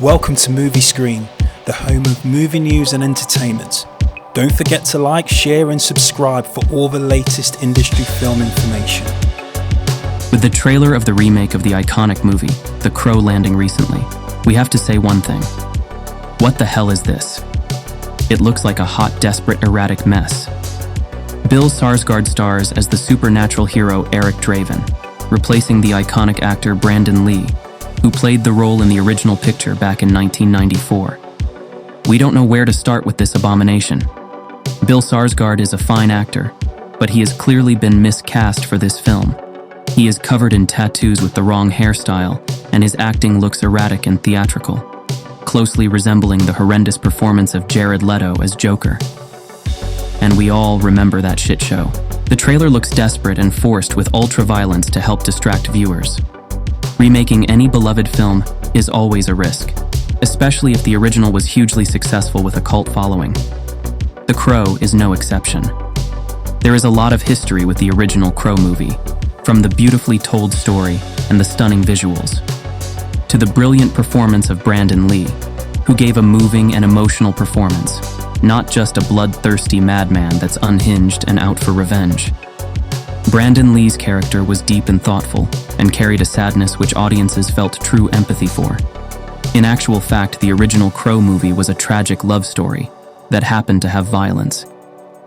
Welcome to Movie Screen, the home of movie news and entertainment. Don't forget to like, share and subscribe for all the latest industry film information. With the trailer of the remake of the iconic movie, The Crow, landing recently, we have to say one thing. What the hell is this? It looks like a hot, desperate, erratic mess. Bill Skarsgård stars as the supernatural hero Eric Draven, replacing the iconic actor Brandon Lee, who played the role in the original picture back in 1994. We don't know where to start with this abomination. Bill Skarsgård is a fine actor, but he has clearly been miscast for this film. He is covered in tattoos with the wrong hairstyle, and his acting looks erratic and theatrical, closely resembling the horrendous performance of Jared Leto as Joker. And we all remember that shit show. The trailer looks desperate and forced with ultra-violence to help distract viewers. Remaking any beloved film is always a risk, especially if the original was hugely successful with a cult following. The Crow is no exception. There is a lot of history with the original Crow movie, from the beautifully told story and the stunning visuals, to the brilliant performance of Brandon Lee, who gave a moving and emotional performance, not just a bloodthirsty madman that's unhinged and out for revenge. Brandon Lee's character was deep and thoughtful, and carried a sadness which audiences felt true empathy for. In actual fact, the original Crow movie was a tragic love story that happened to have violence.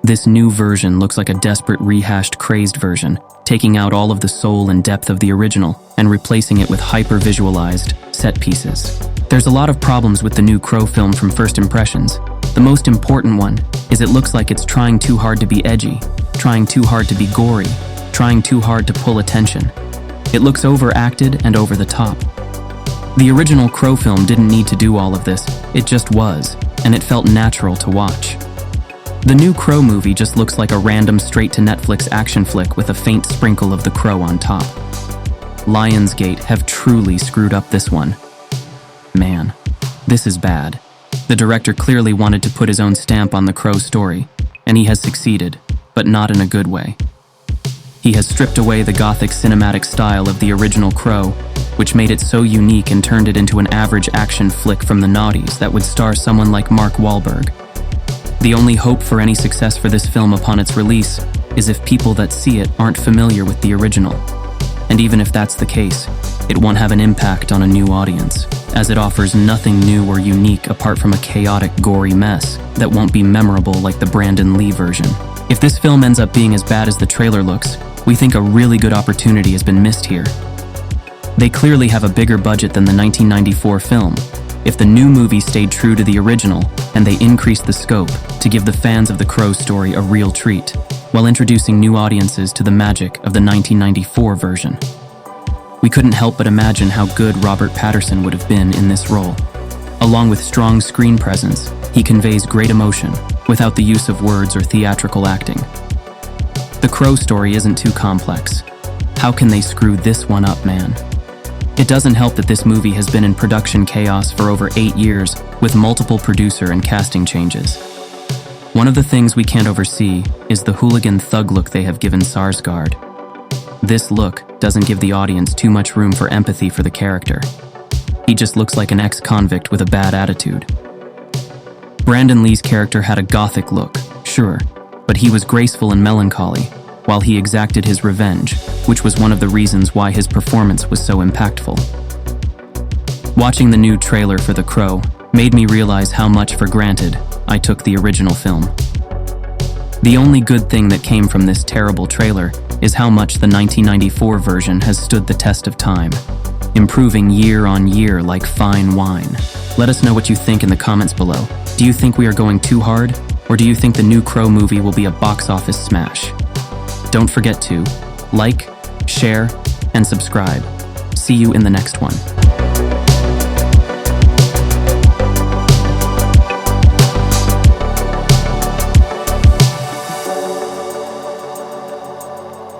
This new version looks like a desperate, rehashed, crazed version, taking out all of the soul and depth of the original and replacing it with hyper-visualized set pieces. There's a lot of problems with the new Crow film from first impressions. The most important one is it looks like it's trying too hard to be edgy, trying too hard to be gory, trying too hard to pull attention. It looks overacted and over the top. The original Crow film didn't need to do all of this, it just was, and it felt natural to watch. The new Crow movie just looks like a random straight-to-Netflix action flick with a faint sprinkle of The Crow on top. Lionsgate have truly screwed up this one. Man, this is bad. The director clearly wanted to put his own stamp on the Crow story, and he has succeeded, but not in a good way. He has stripped away the gothic cinematic style of the original Crow, which made it so unique and turned it into an average action flick from the noughties that would star someone like Mark Wahlberg. The only hope for any success for this film upon its release is if people that see it aren't familiar with the original. And even if that's the case, it won't have an impact on a new audience, as it offers nothing new or unique apart from a chaotic, gory mess that won't be memorable like the Brandon Lee version. If this film ends up being as bad as the trailer looks, we think a really good opportunity has been missed here. They clearly have a bigger budget than the 1994 film. If the new movie stayed true to the original, and they increased the scope to give the fans of the Crow story a real treat, while introducing new audiences to the magic of the 1994 version. We couldn't help but imagine how good Robert Pattinson would have been in this role. Along with strong screen presence, he conveys great emotion without the use of words or theatrical acting. The Crow story isn't too complex. How can they screw this one up, man? It doesn't help that this movie has been in production chaos for over 8 years with multiple producer and casting changes. One of the things we can't oversee is the hooligan thug look they have given Skarsgård. This look doesn't give the audience too much room for empathy for the character. He just looks like an ex-convict with a bad attitude. Brandon Lee's character had a gothic look, sure, but he was graceful and melancholy, while he exacted his revenge, which was one of the reasons why his performance was so impactful. Watching the new trailer for The Crow made me realize how much for granted I took the original film. The only good thing that came from this terrible trailer is how much the 1994 version has stood the test of time, improving year on year like fine wine. Let us know what you think in the comments below. Do you think we are going too hard, or do you think the new Crow movie will be a box office smash? Don't forget to like, share, and subscribe. See you in the next one.